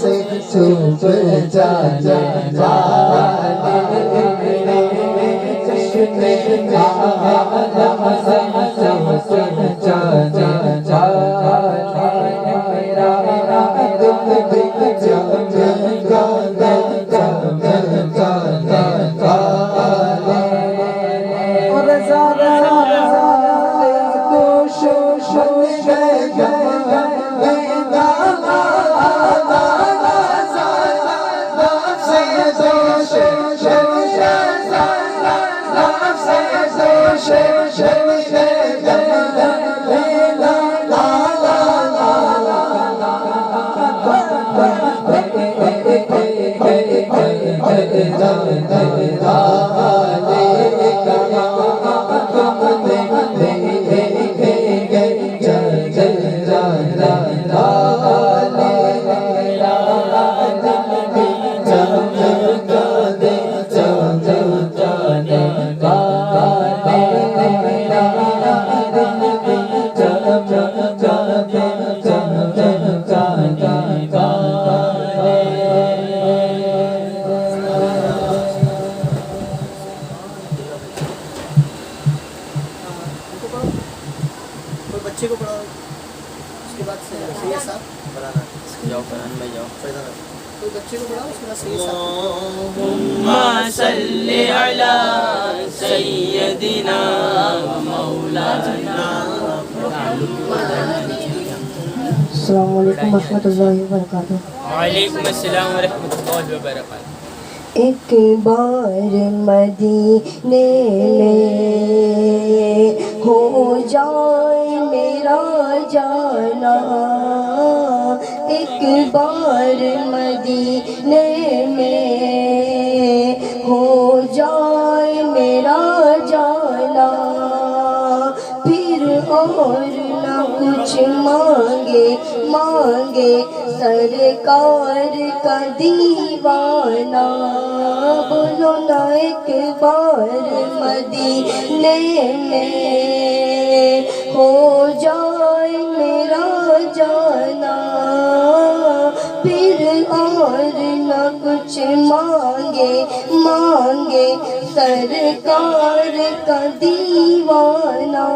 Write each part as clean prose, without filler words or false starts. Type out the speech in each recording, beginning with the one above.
سے چھپ جانے والے جشن عالم سے چھپ جانے والے میرا دل بھی جمگانے والے اور ذرا بچے کو پڑھاؤ اس کے بعد سید صاحب پڑھانا جاؤ قرآن میں جاؤ کوئی بچے کو پڑھاؤ اس کے بعد سید صاحب اللہم صلی علی سیدنا و مولانا السلام علیکم ورحمۃ اللہ وبرکاتہ. وعلیکم السلام ورحمۃ اللہ وبرکاتہ. ایک بار مدینے میں ہو جائے میرا جانا، ایک بار مدینے میں ہو جائے میرا جانا، پھر اور نہ کچھ مانگے سرکار کا دیوانہ. بولو نا ایک بار مدینے میں ہو جائے میرا جانا، پھر اور نہ کچھ مانگے سرکار کا دیوانہ.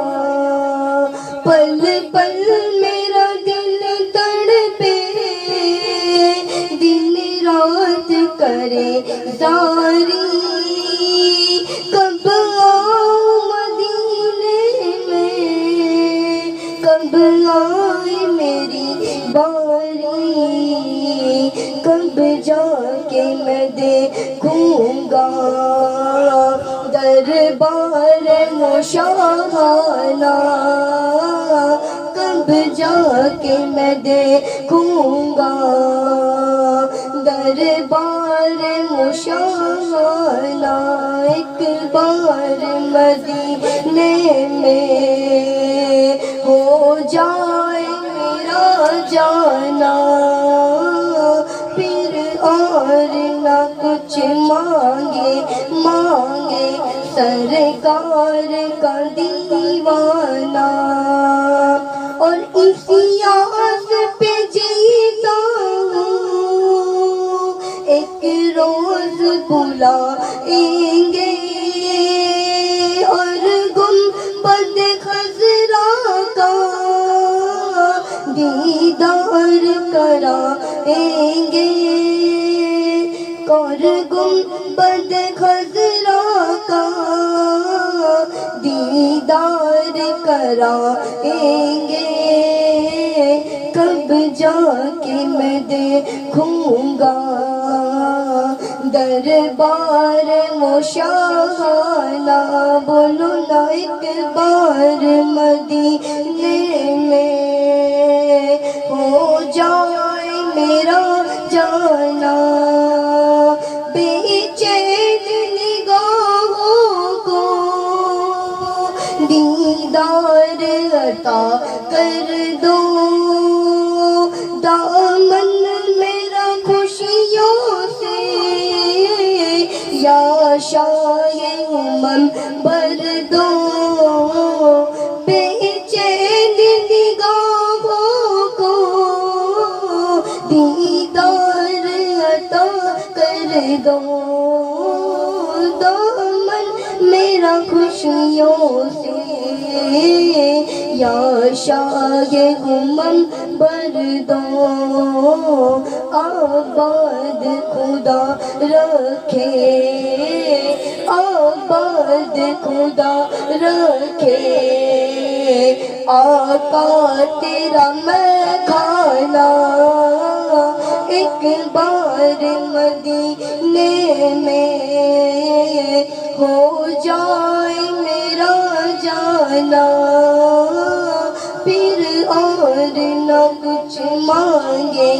پل پل میرا دل تڑپے، دن رات کرے زاری، کب آؤ مدینے میں، کب آئے میری باری، کب جا کے میں دیکھوں گا دربار مشاہانہ، کب جا کے میں دیکھوں گا دربار مشاہانہ. ایک بار مدینے میں ہو جائے میرا جانا، پھر اور نہ کچھ مانگے سرکار کا دیوانہ. اور اسی آس پہ جیتا ہوں، ایک روز بلائیں گے اور گنبد خضرا کا دیدار کرائیں گے، اور گنبد خضرا کا دیدار کرائیں گے. کب جا کے میں دیکھوں گا دربار مشاہانہ. بولو نا ایک بار مدینے میں ہو جائے میرا جانا، بے چین نگاہوں کو دیدار عطا کر دو، دامن میرا خوشیوں سے یا شاہ منبر دو بے چین نگاہوں کو دیدار عطا کر دو دامن میرا خوشیوں سے یا شاہ منبر دو آباد خدا رکھے آباد خدا رکھے آقا تیرا میں کھانا ایک بار مدینے میں ہو جائے میرا جانا پھر اور نہ کچھ مانگے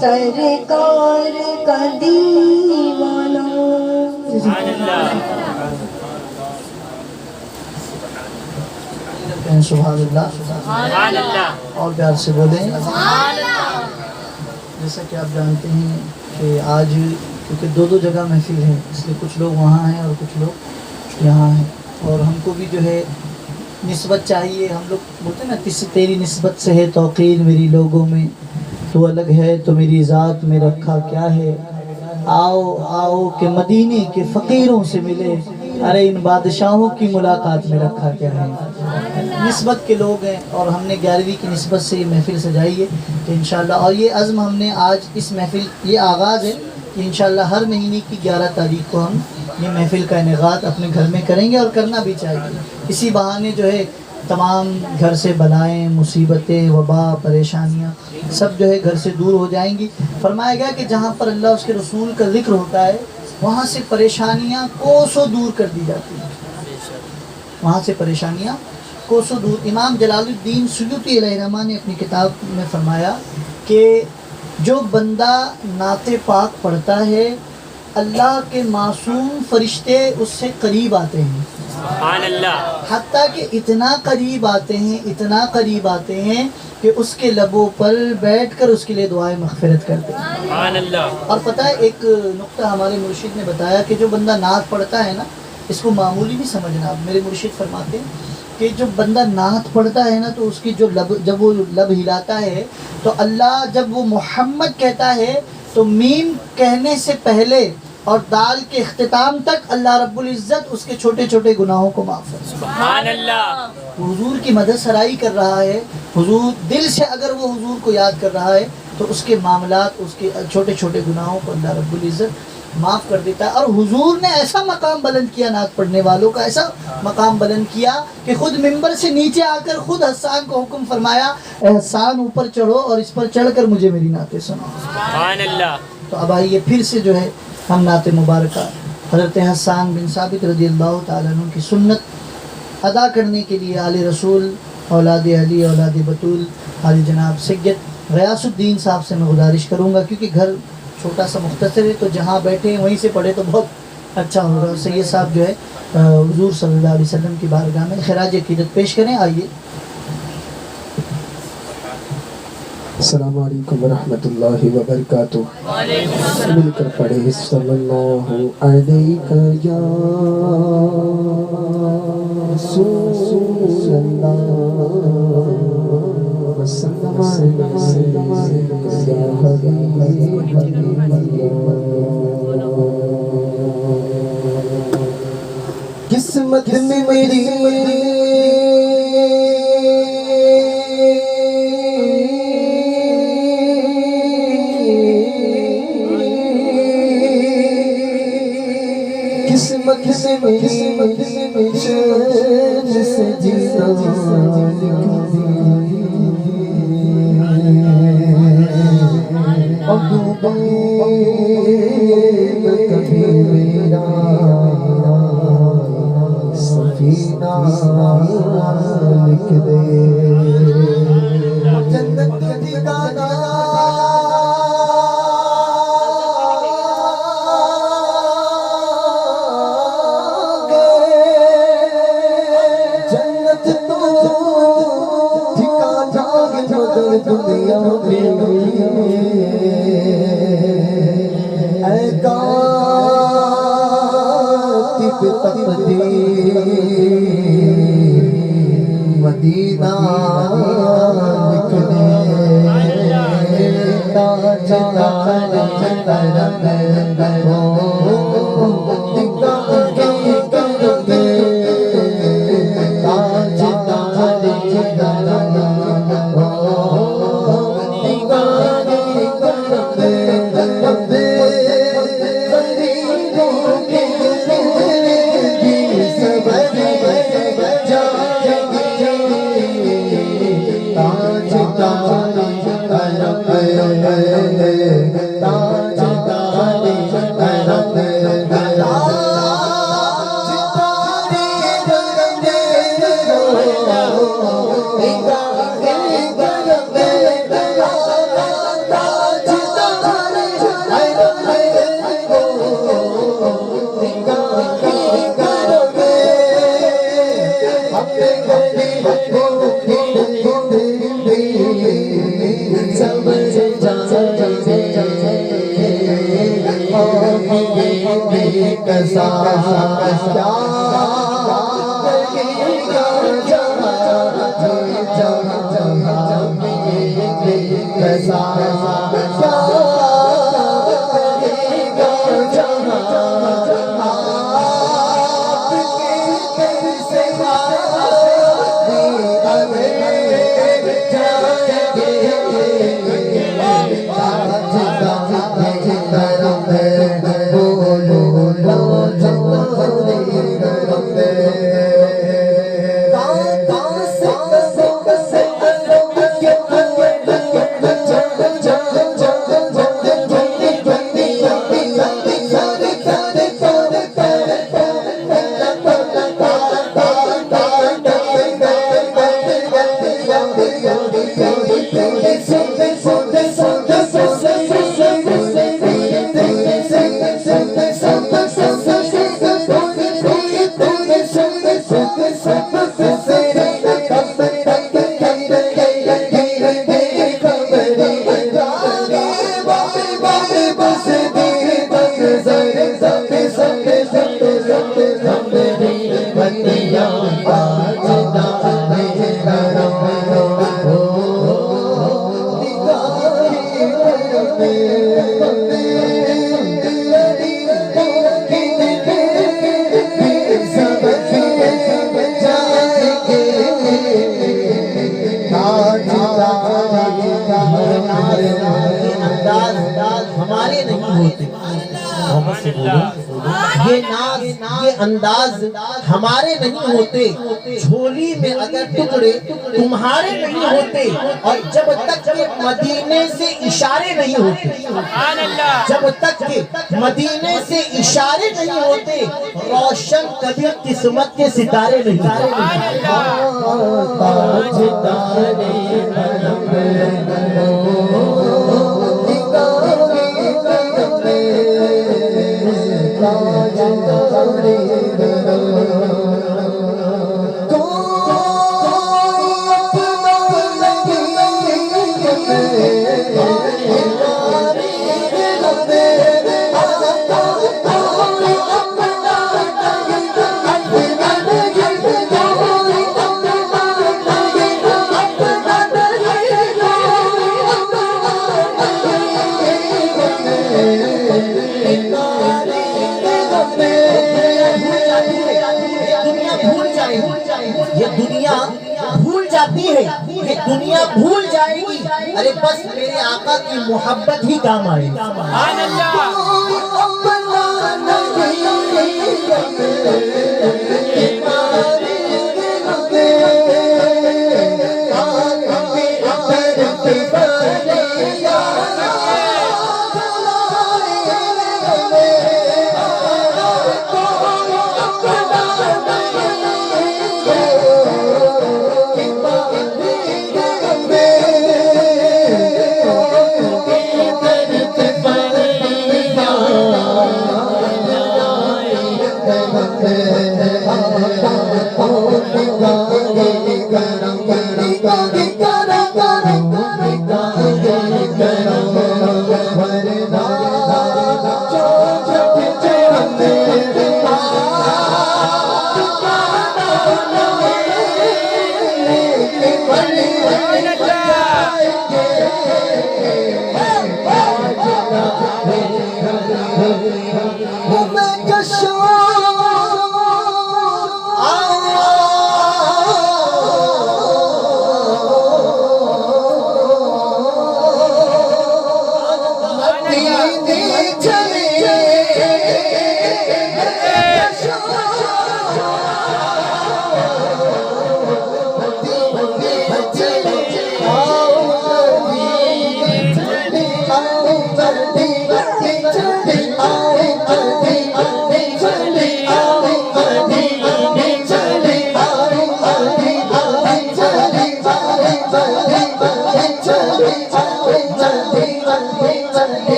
سرکار کا دیوانہ. سبحان اللہ اور پیار سے بولیں. جیسا کہ آپ جانتے ہیں کہ آج کیونکہ دو جگہ محفل ہے اس لیے کچھ لوگ وہاں ہیں اور کچھ لوگ یہاں ہیں اور ہم کو بھی جو ہے نسبت چاہیے. ہم لوگ بولتے ہیں نا تیری نسبت سے ہے توقیر میری لوگوں میں تو الگ ہے تو میری ذات میں رکھا کیا ہے. آؤ آؤ کہ مدینے کے فقیروں سے ملے ارے ان بادشاہوں کی ملاقات میں رکھا کیا ہے. نسبت کے لوگ ہیں اور ہم نے 11ویں کی نسبت سے یہ محفل سجائی ہے کہ انشاءاللہ اور یہ عزم ہم نے آج اس محفل یہ آغاز ہے کہ انشاءاللہ ہر مہینے کی 11 تاریخ کو ہم یہ محفل کا انعقاد اپنے گھر میں کریں گے اور کرنا بھی چاہیے. اسی بہانے جو ہے تمام گھر سے بلائیں مصیبتیں وبا پریشانیاں سب جو ہے گھر سے دور ہو جائیں گی. فرمایا گیا کہ جہاں پر اللہ اس کے رسول کا ذکر ہوتا ہے وہاں سے پریشانیاں کوسوں دور کر دی جاتی ہیں. وہاں سے پریشانیاں کوسوں دور. امام جلال الدین سیوطی علیہ الرحمہ نے اپنی کتاب میں فرمایا کہ جو بندہ نعت پاک پڑھتا ہے اللہ کے معصوم فرشتے اس سے قریب آتے ہیں. سبحان اللہ. حتیٰ کہ اتنا قریب آتے ہیں کہ اس کے لبوں پر بیٹھ کر اس کے لیے دعائیں مغفرت کرتے ہیں. سبحان اللہ. اور پتہ ہے ایک نقطہ ہمارے مرشد نے بتایا کہ جو بندہ نعت پڑھتا ہے نا اس کو معمولی نہیں سمجھنا. میرے مرشد فرماتے ہیں کہ جو بندہ نعت پڑھتا ہے نا تو اس کی جو جب وہ لب ہلاتا ہے تو اللہ جب وہ محمد کہتا ہے تو میم کہنے سے پہلے اور دال کے اختتام تک اللہ رب العزت اس کے چھوٹے چھوٹے گناہوں کو معاف کرتا ہے. سبحان اللہ. حضور کی مدد سرائی کر رہا ہے حضور دل سے اگر وہ حضور کو یاد کر رہا ہے تو اس کے معاملات اس کے چھوٹے چھوٹے گناہوں کو اللہ رب العزت معاف کر دیتا ہے. اور حضور نے ایسا مقام بلند کیا نعت پڑھنے والوں کا ایسا مقام بلند کیا کہ خود ممبر سے نیچے آ کر خود حسان کو حکم فرمایا اے حسان اوپر چڑھو اور اس پر چڑھ کر مجھے میری نعتیں سناؤ. سبحان اللہ. تو اب آئیے پھر سے جو ہے ہم نعت مبارکہ حضرت حسان بن ثابت رضی اللہ تعالیٰ عنہ کی سنت ادا کرنے کے لیے آل رسول اولاد علی اولاد بطول حاجی جناب سید غیاث الدین صاحب سے میں گزارش کروں گا کیونکہ گھر چھوٹا سا مختصر ہے تو جہاں بیٹھے ہیں وہیں سے پڑھے تو بہت اچھا ہوگا. سید صاحب جو ہے حضور صلی اللہ علیہ وسلم کی بارگاہ میں خراج عقیدت پیش کریں. آئیے. السلام علیکم ورحمۃ اللہ وبرکاتہ. مل کر پڑھے صلی اللہ علیہ یا رسول اللہ وسلم یا حبیب اللہ. قسمت میں میری قسمت سے چین سے جینا اور ڈوبے نہ کبھی میرا سفینہ لکھ دے. جنت کی دانا دنیا میں اے کاش کاتب تقدیر مدینہ لکھ دے تاجدار کرم ہمارے نہیں ہوتے. یہ ناز یہ انداز ہمارے نہیں ہوتے. جھولی میں اگر ٹکڑے تمہارے نہیں ہوتے. اور جب تک کہ مدینے سے اشارے نہیں ہوتے, جب تک کہ مدینے سے اشارے نہیں ہوتے, روشن کبھی قسمت کے ستارے نہیں بھول جاتی ہے, یہ دنیا بھول جائے گی. ارے بس میرے آقا کی محبت ہی کام آئے. کرم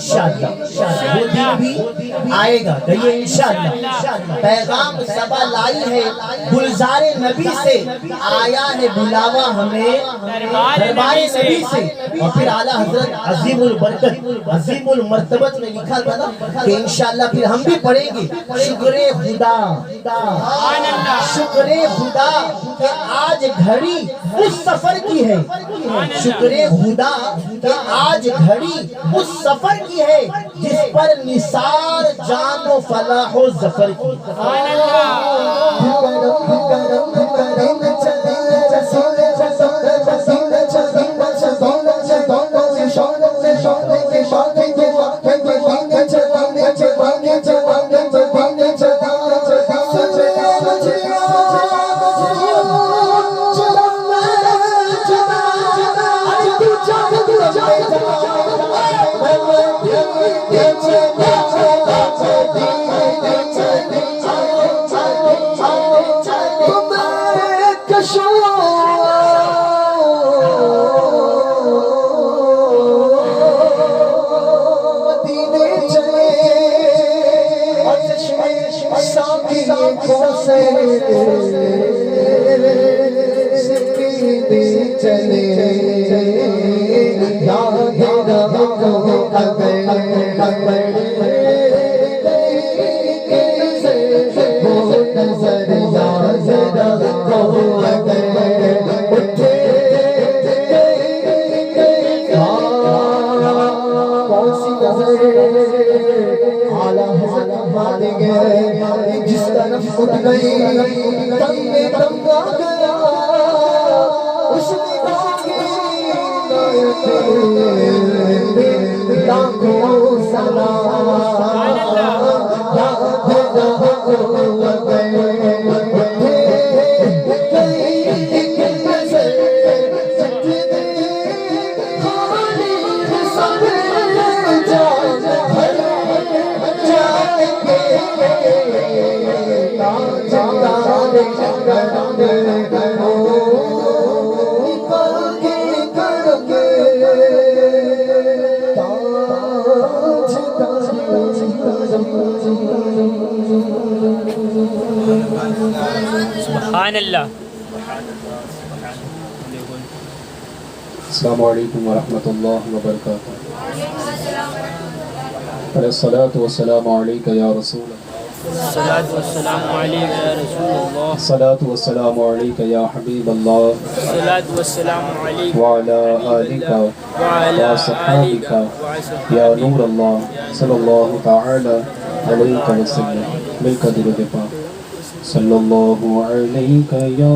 انشاءاللہ وہ دن بھی آئے گا کہیے انشاءاللہ پیغام صبا لائی ہے گلزار نبی سے آیا ہے بلاوا ہمیں دربار نبی سے اور پھر اعلیٰ حضرت عظیم البرکت عظیم المرتبت میں لکھا تھا نا کہ انشاءاللہ پھر ہم بھی پڑھیں گے شکر خدا شکر خدا کہ آج گھڑی اس سفر کی ہے شکر خدا کہ آج گھڑی اس سفر کی ہے جس پر نثار جان و فلاح و ظفر کی جس طرف اٹھ گئی تم میں تم آ گیا اس نے لاکھوں سلام سبحان اللہ. السلام علیکم ورحمۃ اللہ وبرکاتہ. الصلاۃ والسلام علیک یا رسول اللہ. الصلاۃ والسلام علیک یا رسول اللہ. الصلاۃ والسلام علیک یا حبیب اللہ. الصلاۃ والسلام علیک وعلی آلک وعلی وصحابک یا نور اللہ صلی اللہ تعالی علیہ وسلم. مل کر درود پاک صلی اللہ علیہ یا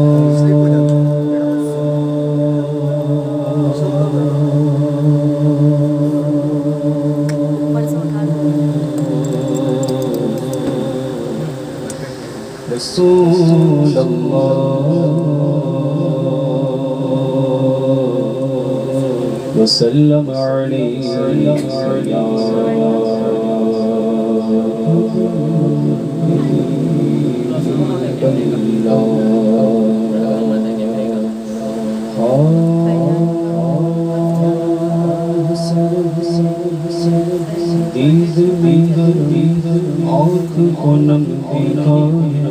رسول اللہ وسلم علیہ یا دید دید آنکھ کو نم دیکھا ہے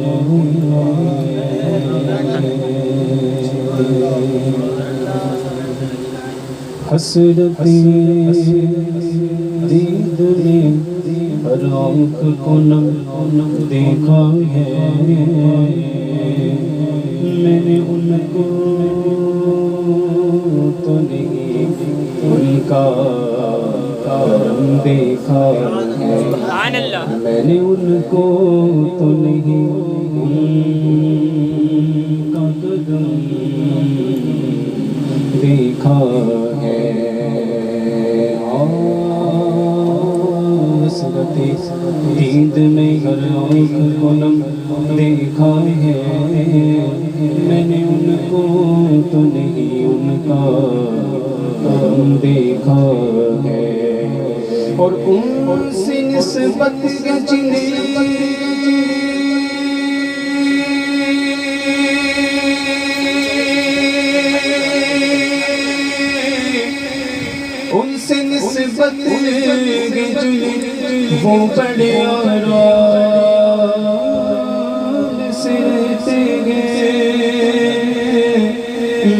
حسرتی دید نے ہر آنکھ کو نم دیکھا ہے. میں نے ان کو تو نہیں ان کا کرم دیکھا ہے. میں نے ان کو تو نہیں ان کا قدم دیکھا ہے. حسرتی دید میں ہر آنکھ کو نم دیکھا ہے. میں نے ان کو تو نہیں ان کا کرم دیکھا ہے. اور ان سے نسبت جنہیں ان سے نسبت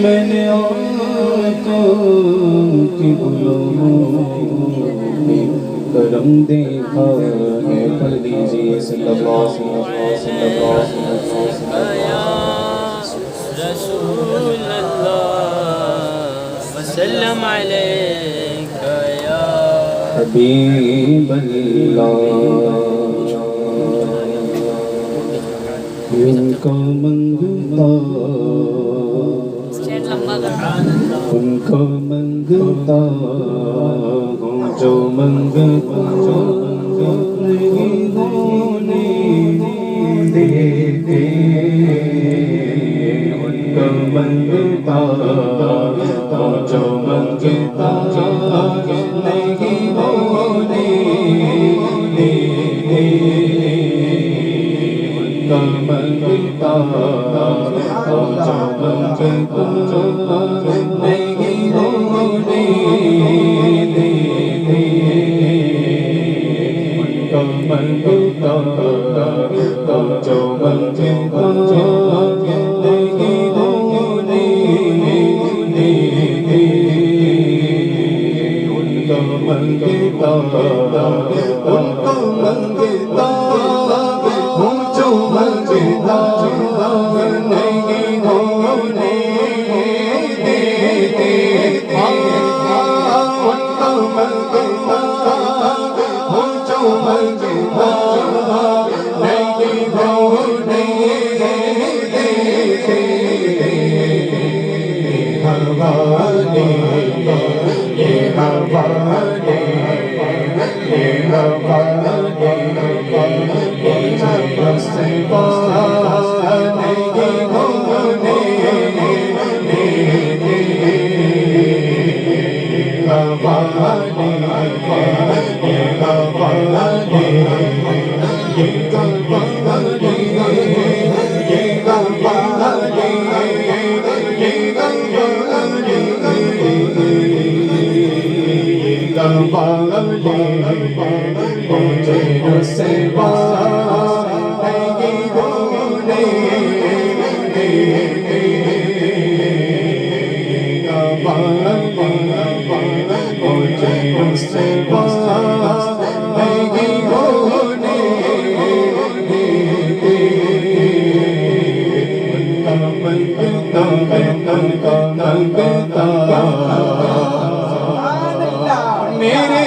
میں نے آقا کی غلاموں میں کرم دیکھا ہے، پڑھ لیجیے صلی اللہ علیہ وسلم یا رسول اللہ وسلم علیک یا حبیب اللہ، ان کا منگتا ان کا منگتا ہوں جو منگتا نہیں ہونے دیتے، ان کا منگتا ہوں جو منگتا نہیں ہونے دیتے، ان کا منگتا ہوں جو منگتا نہیں ہونے دیتے، ان کا منگتا ہوں جو منگتا نہیں ہونے دیتے، ان کا منگتا ان کا منگتا ہوں جو منگتا نہیں ہونے دیتے، ان کا منگتا ہوں جو منگتا نہیں ہونے دیتے، حوالے یہ حوالے یہ حوالے رسوا نہیں ہونے دیتے، حوالے یہ حوالے یہ حوالے یہ حوالے مجھے رسوا نہیں ہونے دیتے، مجھے رسوا نہیں ہونے دیتے، منگتا میرے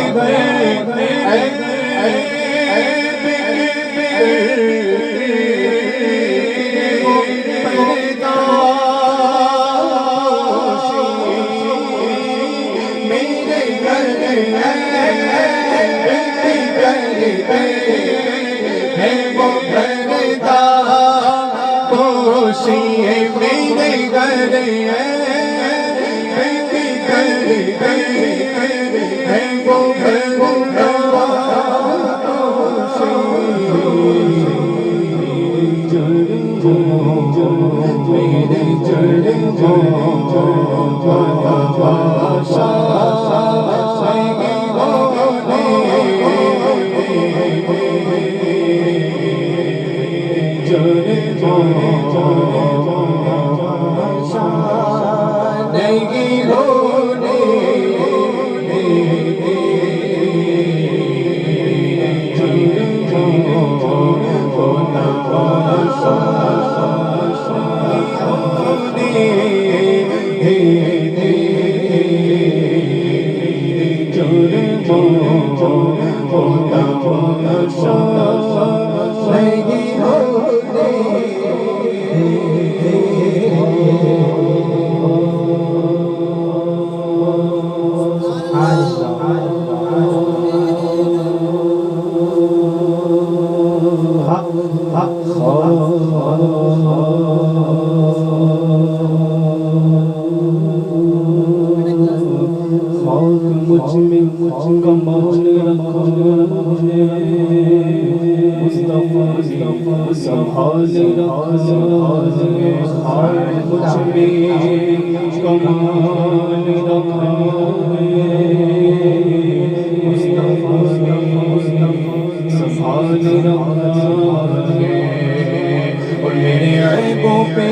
اور میرے عیبوں پہ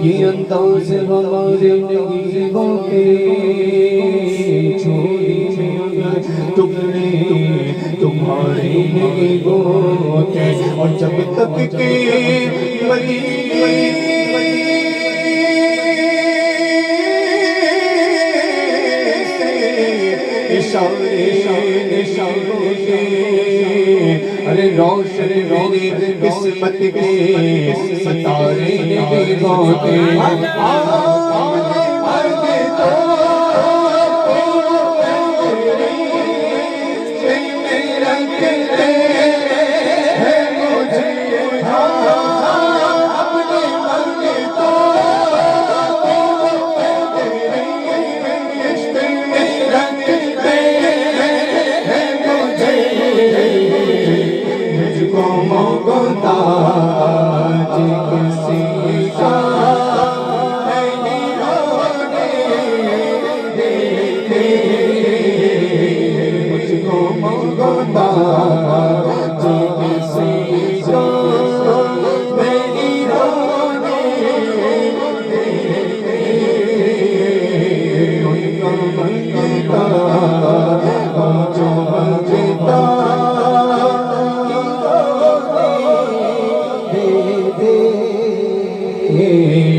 یہ انداز ہمارے نہیں ہوتے چھوڑی میں اگر ٹکڑے تمہارے نہیں ہوتے اور جب تک کہ ارے روشن میری قسمت کے ستارے نہیں ہوتے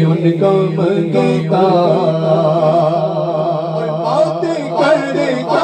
ان کا منگتا باتیں کرتا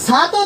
7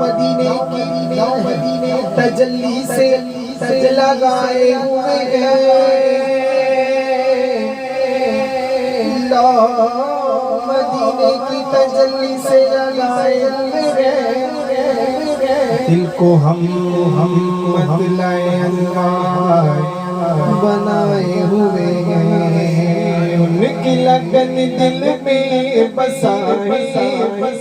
مدینے کی تجلی سے سج لگائے ہوئے مدینے کی تجلی سے لگائے ہوئے دل کو ہم مطلع انوار بنائے ہوئے ہیں ان کی لگن دل میں بسائے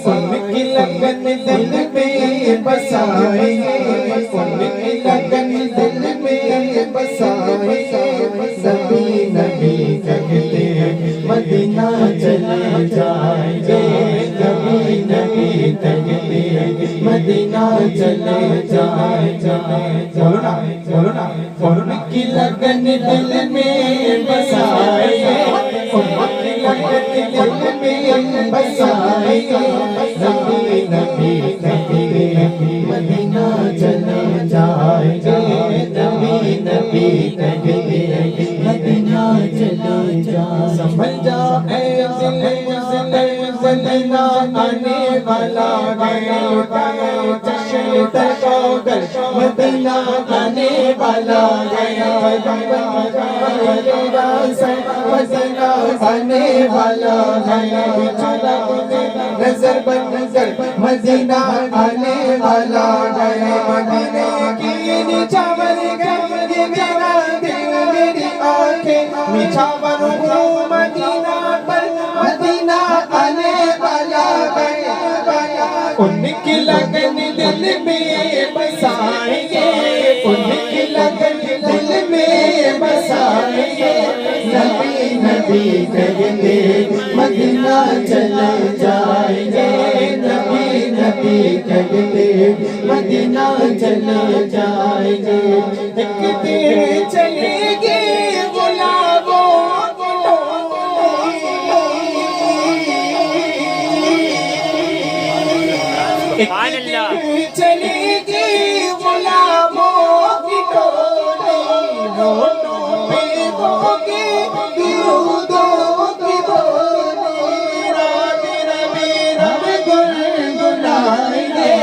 ان کی لگن دل میں بسائے ان کی لگن دل میں بسائے نبی نبی کہتے مدینہ چلے جائیں گے نبی نبی کہتے مدینہ چلے جائیں گے بولو نا ان کی لگن دل میں بسائے ان کی لگن دل میں بسائے نبی نبی کہتے مدینہ چلے جائیں گے نبی نبی کہتے مدینہ چلے جائیں سمجھ جا اے مدینہ آنے والا ہے لٹائے چشم تشوگر مدینہ آنے والا ہے مدینہ آنے والا ہے نظر بند کر مدینہ آنے والا ہے مدینے کی نچاور گئے یہ میرا دل میری آنکھیں نچاور ہوں مدینہ پر مدینہ آنے والا ہے ان کی لگن دل میں بسائیں گے ان کی لگن دل میں بسائیں گے نبی نبی کہتے مدینہ چلے جائیں گے نبی نبی کہتے مدینہ چلے جائیں گے ایک دن چلے گے غلاموں چلے گی غلاموں کی ٹولی ہونوں پہ ہوگی درودوں کی بولی رات نبی ہم گنگنائیں گے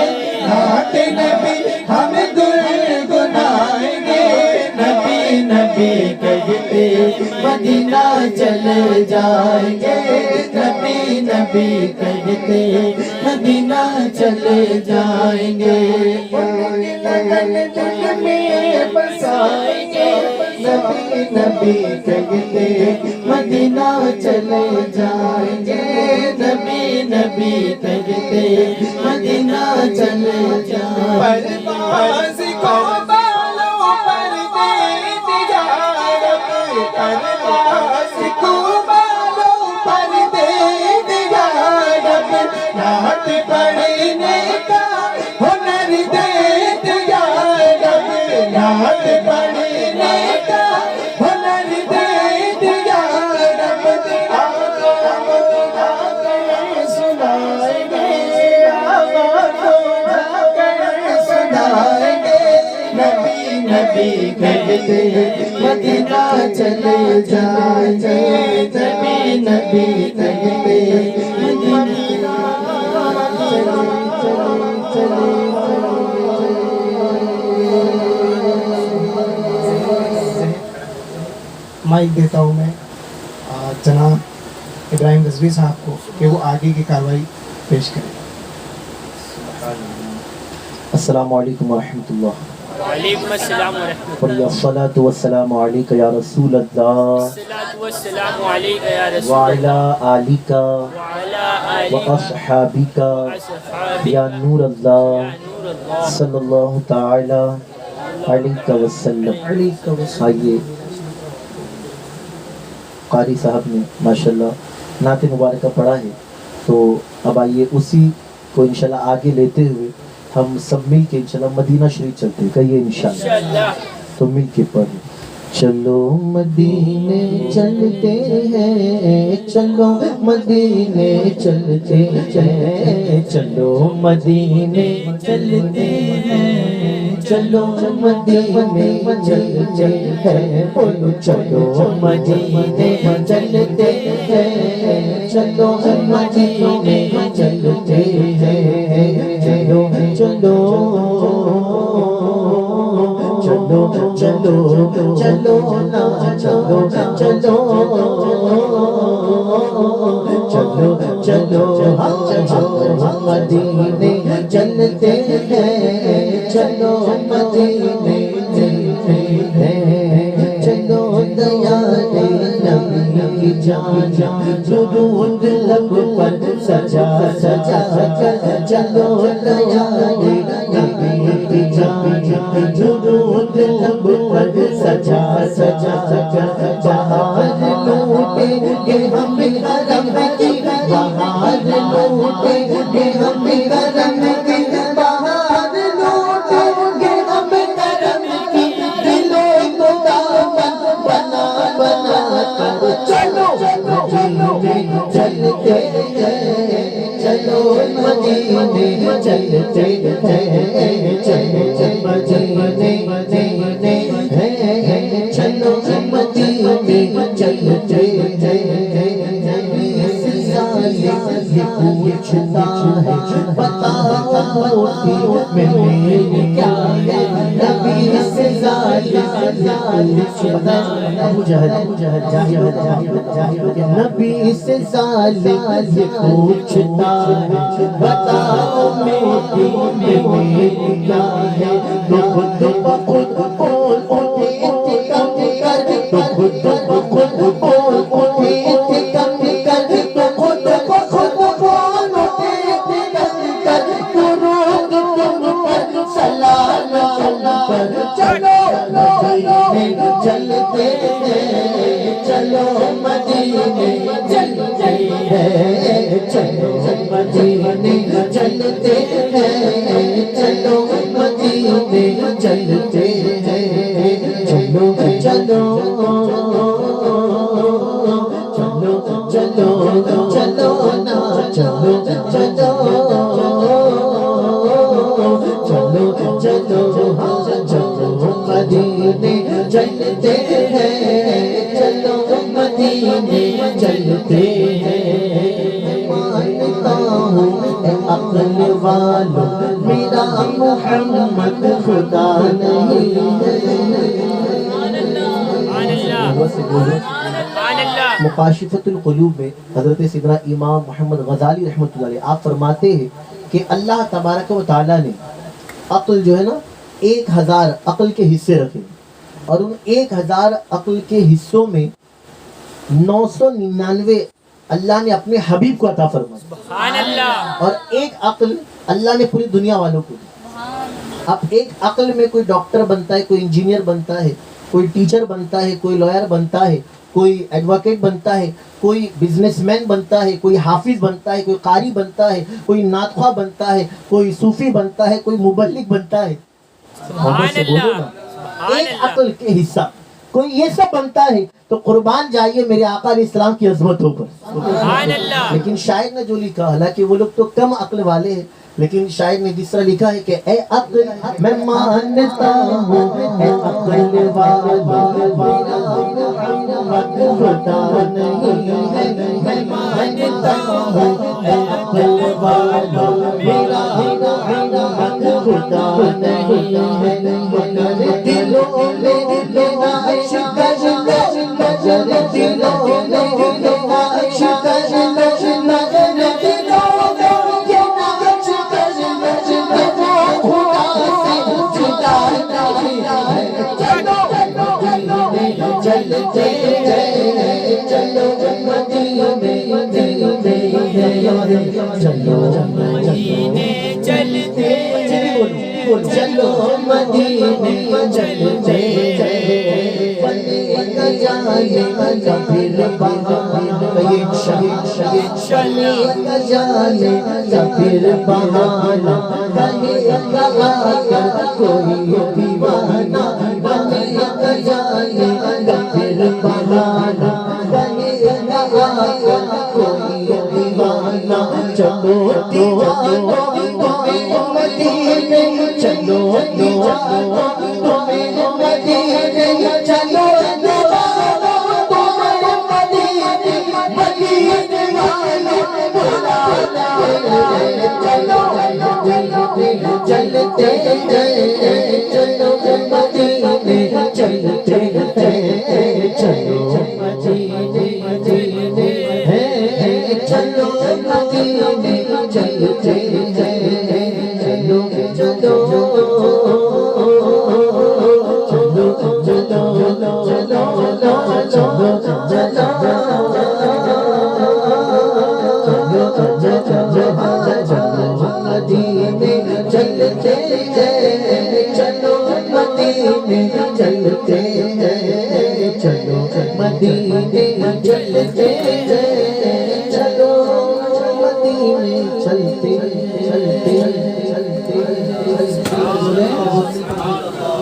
رات نبی ہم گنگنائیں گے نبی نبی کہتے مدینہ چلے جائیں گے نبی نبی کہتے مدینہ چلے جائیں گے لگن دل میں بسائیں گے نبی نبی کہتے مدینہ چلے جائیں گے نبی نبی کہتے مدینہ چلے جائیں گے پرواز کو بالوں پر دے دیا رب پرواز کو بالوں پر دے دیا رب نعت پڑھنے کا ہنر دے دیا رب نعت پڑھنے کا ہنر دے دیا رب سنائیں گے سنائیں گے نبی نبی کہتے مدینہ چلے جائیں گے نبی نبی کہتے مدینہ مائک دیتا ہوں میں جناب ابراہیم رضوی صاحب کو کہ وہ آگے کی کاروائی پیش کریں. السلام علیکم ورحمۃ اللہ. وعلیکم السلام ورحمۃ اللہ. والصلاة والسلام علیک یا رسول اللہ الصلاۃ والسلام علیک یا رسول وعلی اللہ آلک وعلی آلک واصحابک واصحابک یا نور یا اللہ نور اللہ صلی اللہ تعالی علیہ وسلم. آئیے قاری صاحب نے ماشاءاللہ نعت مبارکہ پڑھا ہے تو اب آئیے اسی کو انشاءاللہ آگے لیتے ہوئے ہم سب مل کے انشاءاللہ مدینہ شریف چلتے ہیں. کہیے انشاءاللہ انشاءاللہ. تو مل کے پڑھیں. چلو مدینے چلتے ہیں چلو مدینے چلتے ہیں چلو مدینے چلتے ہیں چلو مدینے چلتے ہیں بولو چلو مدینے چلتے ہیں چلو مدینے چلتے ہیں چلو چلو چلو چلو چلو نا چلو چلو چلو چلو ہم مدینے چلتے ہیں چلو مدینے چلتے ہیں چلو دیانے نبی کی جان درود لب پر سجا سجا کر چلو دیانے نبی کی جان درود لب پر سجا سجا کر بہار لوٹیں گے ہم کرم کی بہار لوٹیں گے ہم کرم کی بہار لوٹیں گے ہم کرم کی دلوں کو دامن بنا بنا کر چلو مدینے چلتے ہیں چلو مدینے چلتے ہیں چلو مدینے ہیں چلو مدینے چلتے ہیں پوچھتا ہے بتاؤ میں کیا ہے نبی سے نبی سے ظالم پوچھتا ہے بتاؤ میں کیا ہے خود بخود بول اٹھے کم کر خود بخود بول اٹھے کم کر خود بخود بول اٹھے کم کر درود تم پر سلام پر چلو مدینے چلتے ہیں چلو مدینے چلتے ہیں چلو مدینے چلتے ہیں چلو مدینے چلتے ہیں چلو چلو چلو چلو چلو نا چلو چلو چلو چلو مدینے چلتے ہیں چلو مدینے چلتے ہیں مانتا ہوں اے عقل والوں میرا محمد خدا نہیں مکاشفۃ القلوب میں حضرت سیدنا امام محمد غزالی رحمۃ اللہ علیہ آپ فرماتے ہیں کہ اللہ تبارک و تعالیٰ نے عقل جو ہے نا 1000 عقل کے حصے رکھے اور ان 1000 عقل کے حصوں میں 999 اللہ نے اپنے حبیب کو عطا فرمایا اور ایک عقل اللہ نے پوری دنیا والوں کو دی۔ اب ایک عقل میں کوئی ڈاکٹر بنتا ہے، کوئی انجینئر بنتا ہے، کوئی ٹیچر بنتا ہے، کوئی لائر بنتا ہے، کوئی ایڈوکیٹ بنتا ہے، کوئی بزنس مین بنتا ہے، کوئی حافظ بنتا ہے، کوئی قاری بنتا ہے، کوئی نعت خواہ بنتا ہے، کوئی صوفی بنتا ہے، کوئی مبلغ بنتا ہے۔ ایک عقل کے حصہ کوئی یہ سب بنتا ہے تو قربان جائیے میرے آقا علیہ السلام کی عظمتوں پر۔ لیکن شاعر نے جو لکھا، حالانکہ وہ لوگ تو کم عقل والے ہیں، لیکن شاعر نے جس طرح لکھا ہے کہ اے عقل میں مانتا ہوں اے عقل والا محمد خدا نہیں ہے، میں مانتا ہوں اے عقل والا میرا محمد خدا نہیں ہے، مگر دلوں میں نقش کش نظر دلوں میں نقش کش نظر دلوں میں نقش کش نظر خدا سے جدا نہیں ہے۔ چلو مدینے چلتے ہیں چلو مدینے چلو مدینے چلتے چلو مدینے چلتے پھر بہانا کوئی دیوانہ جانے پھر بہانا کوئی دیوانہ چلو مدینے چلو مدینے چلو چلتے چلتے ہیں چلو مدینے چلتے ہیں چلو مدینے ہیں چلو مدینے چلتے ہیں چلو چلو مدینے چلتے ہیں چلو مدینے چلتے ہیں چلو مدینے چلتے ہیں چلو مدینے چلتے چلتے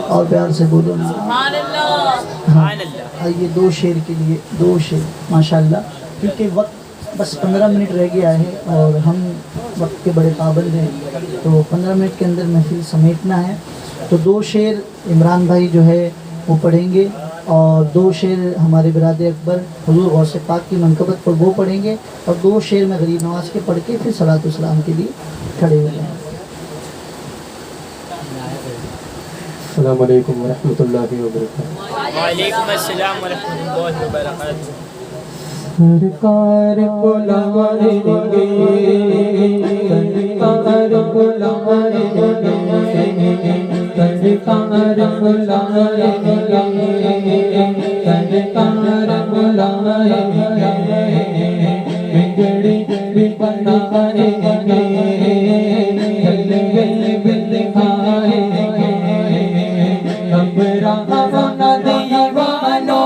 اور پیار سے بولو سبحان اللہ سبحان اللہ. یہ دو شعر کے لیے دو شعر ماشاءاللہ کیونکہ وقت بس 15 منٹ رہ گیا ہے اور ہم وقت کے بڑے پابند ہیں تو 15 منٹ کے اندر محفل سمیٹنا ہے. تو دو شعر عمران بھائی جو ہے وہ پڑھیں گے اور دو شعر ہمارے برادر اکبر حضور غوث پاک کی منقبت پر وہ پڑھیں گے اور دو شعر میں غریب نواز کے پڑھ کے پھر صلاۃ والسلام کے لیے کھڑے ہو جائیں. السلام علیکم ورحمۃ اللہ وبرکاتہ. وعلیکم السلام ورحمۃ اللہ وبرکاتہ. سرکار بلائیں گے سرکار بلائیں گے سرکار بلائیں گے سرکار بلائیں گے بگڑی بھی بنائیں گے جلوے بھی دکھائیں گے گھبراؤ نہ دیوانو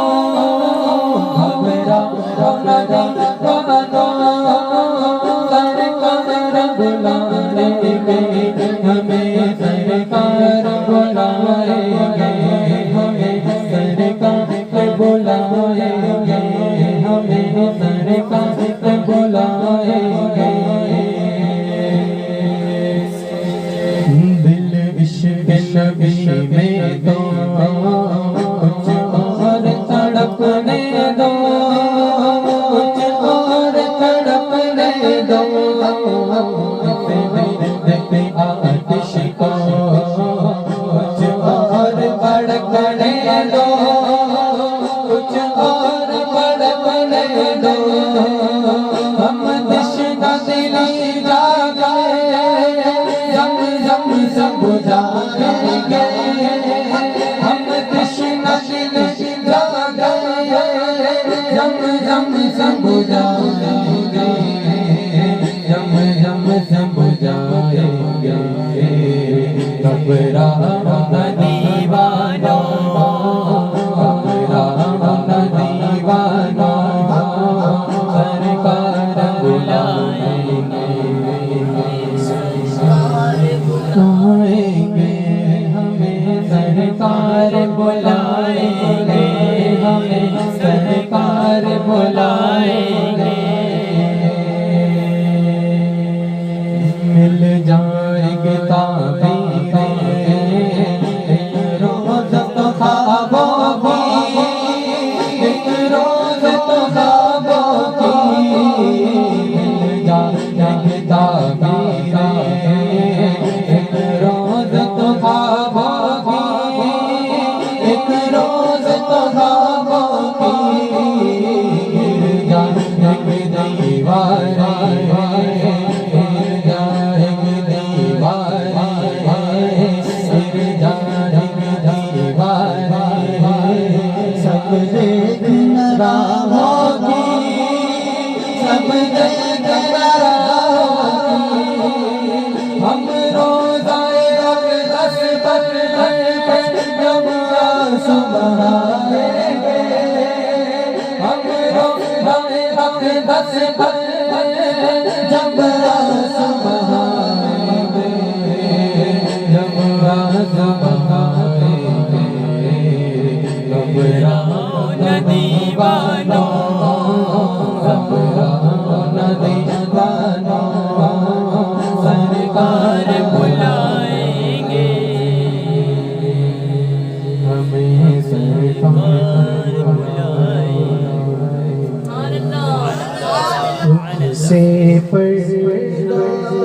سے پردہ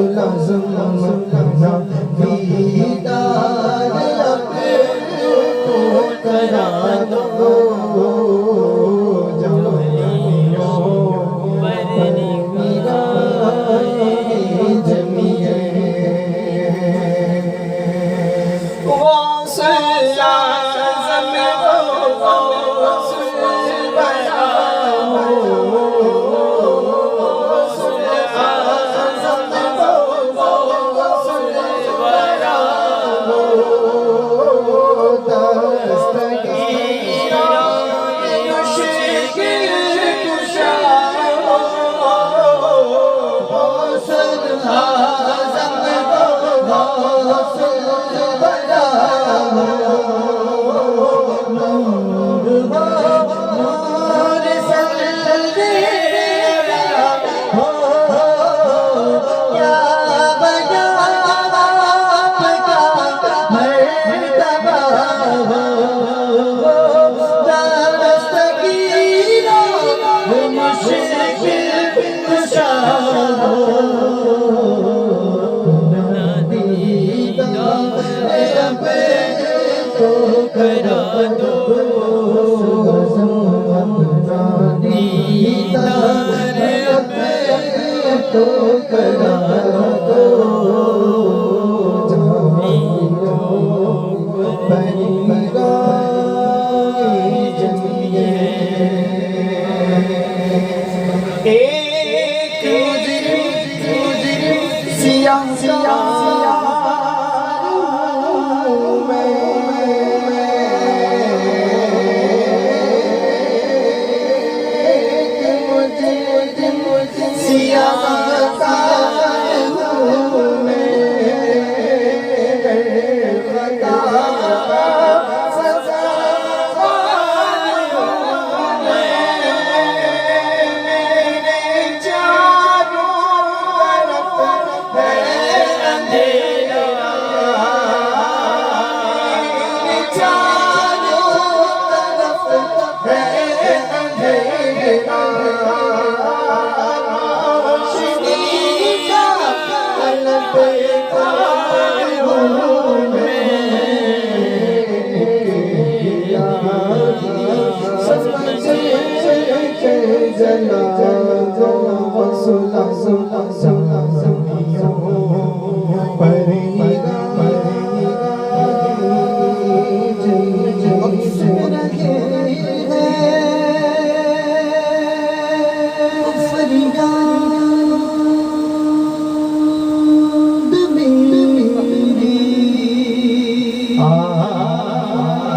لازم کرنا دیدار اب تو کرا دو جانیوں پر نگاہ جمیے غوث اعظم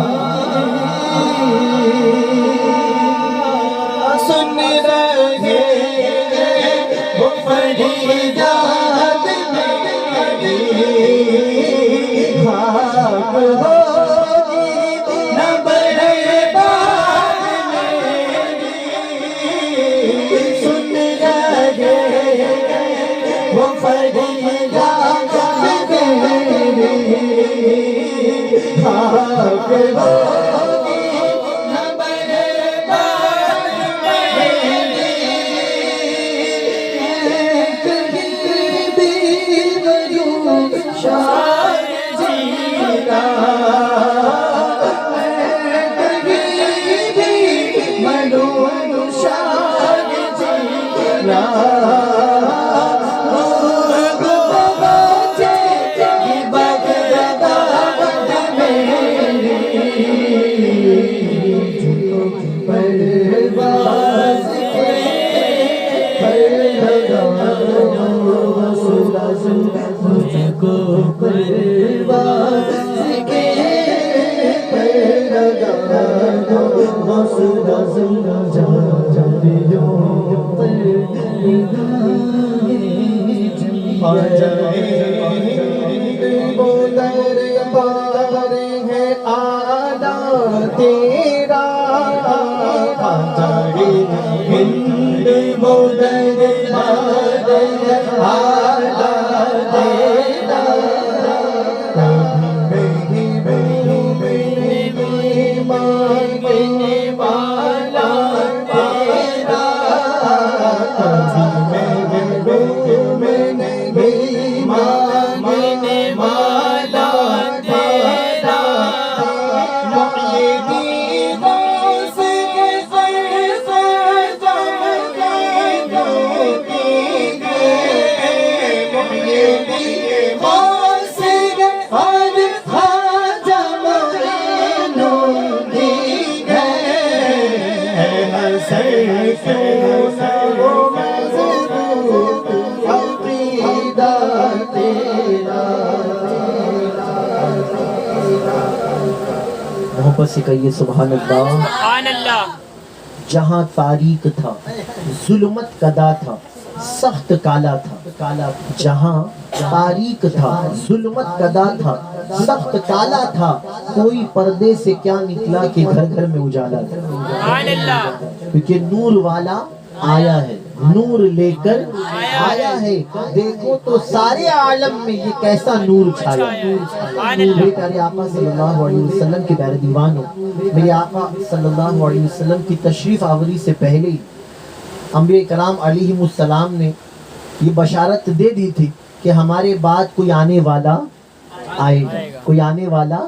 غوث الورا میں محبت سے کہیے سبحان اللہ. سبحان اللہ. جہاں تاریک تھا ظلمت کدا تھا سخت کالا تھا. جہاں تاریک تھا ظلمت کدا تھا سخت کالا تھا. کوئی پردے سے کیا نکلا کہ گھر گھر میں اجالا تھا. سبحان اللہ. کیونکہ نور والا آیا ہے, نور لے کر آیا ہے. دیکھو تو سارے عالم میں یہ کیسا نور چھایا. میرے پیارے آقا صلی اللہ علیہ وسلم کے پیارے دیوانوں, میرے آقا صلی اللہ علیہ وسلم کی تشریف آوری سے پہلے ہی انبیاء کرام علیہم السلام نے یہ بشارت دے دی تھی کہ ہمارے بعد کوئی آنے والا آئے گا, کوئی آنے والا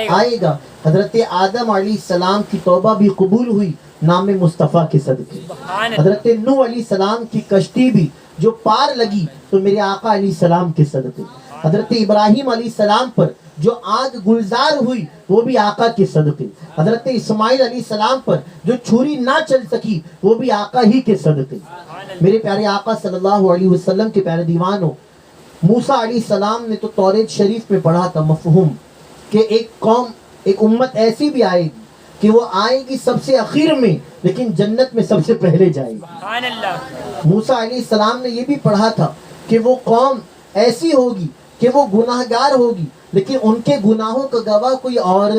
آئے گا. حضرت آدم علیہ السلام کی توبہ بھی قبول ہوئی نام مصطفیٰ کے صدقے. حضرت نوح علیہ السلام کی کشتی بھی جو پار لگی تو میرے آقا علیہ السلام کے صدقے. حضرت ابراہیم علیہ السلام پر جو آگ گلزار ہوئی وہ بھی آقا کے صدقے. حضرت اسماعیل علیہ السلام پر جو چھری نہ چل سکی وہ بھی آقا ہی کے صدقے. میرے پیارے آقا صلی اللہ علیہ وسلم کے پیارے دیوانوں, موسیٰ علیہ السلام نے تو توریت شریف میں پڑھا تھا مفہوم کہ ایک قوم, ایک امت ایسی بھی آئے گی کہ وہ آئے گی سب سے اخیر میں لیکن جنت میں سب سے پہلے جائے گی. سبحان اللہ. موسیٰ علیہ السلام نے یہ بھی پڑھا تھا کہ وہ قوم ایسی ہوگی کہ وہ گناہگار ہوگی لیکن ان کے گناہوں کا گواہ کوئی اور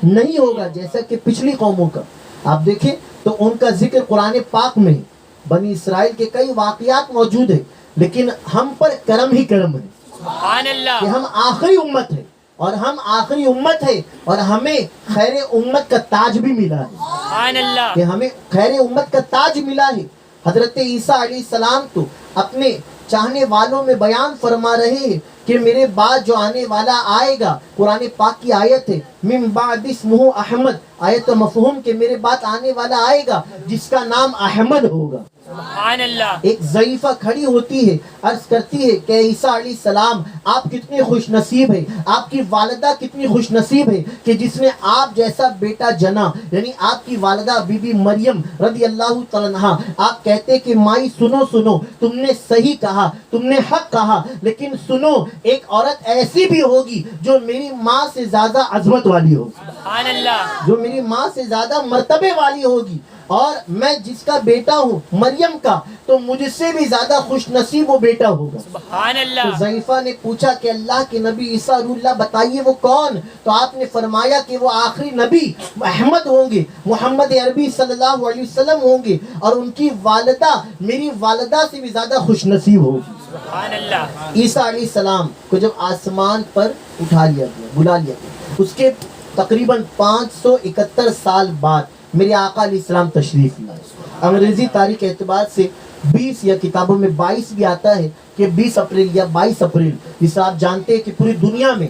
نہیں ہوگا جیسا کہ پچھلی قوموں کا. آپ دیکھیں تو ان کا ذکر قرآن پاک میں ہے. بنی اسرائیل کے کئی واقعات موجود ہیں لیکن ہم پر کرم ہی کرم ہے سبحان اللہ. کہ ہم آخری امت ہے اور ہم آخری امت ہے اور ہمیں خیر امت کا تاج بھی ملا ہے. سبحان اللہ. کہ ہمیں خیر امت کا تاج ملا ہے. حضرت عیسیٰ علیہ السلام تو اپنے چاہنے والوں میں بیان فرما رہے ہیں کہ میرے بعد جو آنے والا آئے گا, قرآن پاک کی آیت ہے من بعد اسمہ احمد, آیت کا مفہوم کہ میرے بعد آنے والا آئے گا جس کا نام احمد ہوگا. سبحان اللہ. ایک ضعیفہ کھڑی ہوتی ہے, عرض کرتی ہے کہ عیسیٰ علیہ السلام آپ کتنے خوش نصیب ہیں, آپ کی والدہ کتنی خوش نصیب ہے کہ جس نے آپ جیسا بیٹا جنا. یعنی آپ کی والدہ بی بی مریم رضی اللہ تعالیٰ عنہا, آپ کہتے کہ مائی سنو سنو, تم نے صحیح کہا, تم نے حق کہا, لیکن سنو ایک عورت ایسی بھی ہوگی جو میری ماں سے زیادہ عظمت والی ہوگی, سبحان اللہ. جو میری ماں سے زیادہ مرتبے والی ہوگی, اور میں جس کا بیٹا ہوں مریم کا تو مجھ سے بھی زیادہ خوش نصیب وہ بیٹا ہوگا. سبحان تو اللہ. ضعیفہ نے پوچھا کہ اللہ کے نبی عیسیٰ روح اللہ بتائیے وہ کون؟ تو آپ نے فرمایا کہ وہ آخری نبی احمد ہوں گے, محمد عربی صلی اللہ علیہ وسلم ہوں گے, اور ان کی والدہ میری والدہ سے بھی زیادہ خوش نصیب ہوگی. سبحان اللہ. عیسیٰ علیہ السلام کو جب آسمان پر اٹھا لیا گیا, بلا لیا گیا, اس کے تقریباً 571 سال بعد میرے آقا علیہ السلام تشریف لائے. انگریزی تاریخ کے اعتبار سے 20 یا کتابوں میں 22 بھی آتا ہے کہ 20 اپریل یا 22 اپریل, جس آپ جانتے ہیں کہ پوری دنیا میں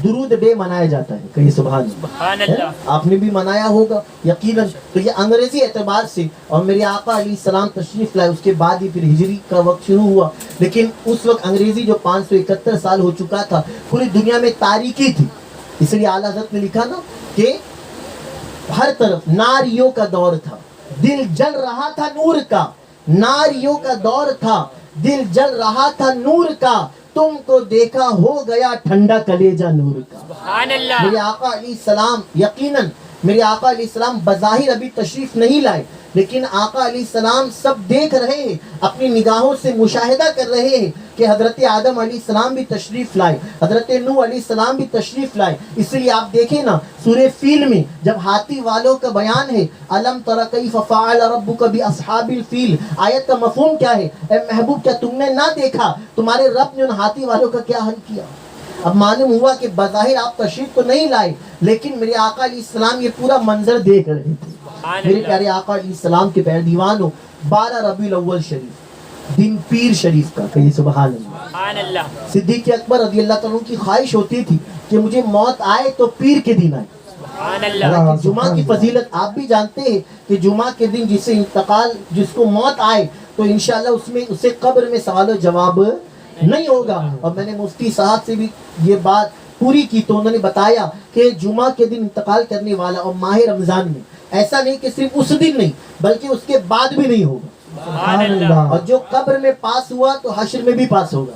درود ڈے منایا جاتا ہے. کہیں سبحان اللہ. سبحان اللہ. آپ نے بھی منایا ہوگا یقیناً. تو یہ انگریزی اعتبار سے, اور میرے آقا علیہ السلام تشریف لائے, اس کے بعد ہی پھر ہجری کا وقت شروع ہوا. لیکن اس وقت انگریزی جو 571 سال ہو چکا تھا پوری دنیا میں تاریکی تھی. اس لیے اعلیٰ حضرت نے لکھا نا کہ ہر طرف ناریوں کا دور تھا, دل جل رہا تھا نور کا, ناریوں کا دور تھا, دل جل رہا تھا نور کا, تم کو دیکھا ہو گیا ٹھنڈا کلیجہ نور کا. سبحان اللہ. میرے آقا علیہ السلام, یقیناً میرے آقا علیہ السلام بظاہر ابھی تشریف نہیں لائے, لیکن آقا علیہ السلام سب دیکھ رہے ہیں, اپنی نگاہوں سے مشاہدہ کر رہے ہیں کہ حضرت آدم علیہ السلام بھی تشریف لائے, حضرت نوح علیہ السلام بھی تشریف لائے. اس لیے آپ دیکھیں نا سورہ فیل میں جب ہاتھی والوں کا بیان ہے, الم تر کیف فعل ربک باصحاب الفیل, آیت کا مفہوم کیا ہے؟ اے محبوب کیا تم نے نہ دیکھا تمہارے رب نے ان ہاتھی والوں کا کیا حل کیا؟ اب معلوم ہوا کہ بظاہر آپ تشریف تو نہیں لائے, لیکن میرے آقا علیہ السلام یہ پورا منظر دیکھ رہے تھے. میرے پیارے آقا علیہ السلام کے پیارے دیوانوں, 12 ربیع الاول شریف دن پیر شریف کا, کہیے سبحان اللہ. سبحان اللہ. صدیق اکبر رضی اللہ تعالیٰ عنہ کی خواہش ہوتی تھی کہ مجھے موت آئے تو پیر کے دن آئے. سبحان اللہ. حالانکہ جمعہ کی فضیلت آپ بھی جانتے ہیں کہ جمعہ کے دن جسے انتقال, جس کو موت آئے تو انشاءاللہ اس میں اسے قبر میں سوال و جواب نہیں ہوگا. اور میں نے مفتی صاحب سے بھی یہ بات پوری کی تو انہوں نے بتایا کہ جمعہ کے دن انتقال کرنے والا اور ماہ رمضان میں ایسا نہیں کہ صرف اس دن نہیں بلکہ اس کے بعد بھی نہیں ہوگا. سبحان اللہ. اور جو قبر میں پاس ہوا تو حشر میں بھی پاس ہوگا.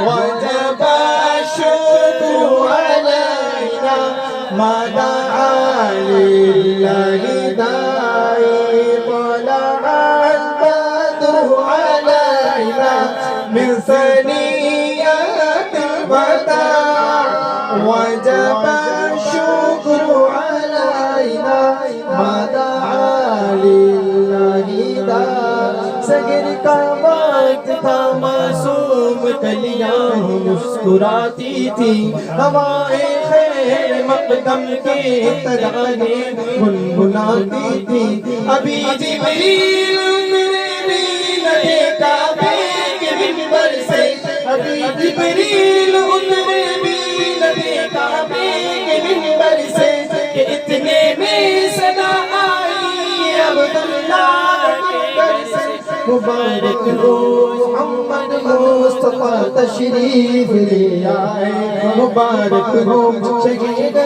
وجب الشكر علينا ما دعا لله داعي طلع البدر علينا من ثنيات الوداع وجب الشكر علينا ما دعا لله داعي سگر کا وقت تھا معصوم کلیاں مسکراتی تھی ہوائیں خیر مقدم کے ترانے گنگناتی تھی ابھی جبریل میرے بھی نہ دیکھا کے منبر سے ابھی جبریل انہیں بھی نہ دیکھا کے منبر سے کہ اتنے میں صدا آئی عبداللہ مبارک ہو محمد مصطفیٰ تشریف لے آئے مبارک ہو شہید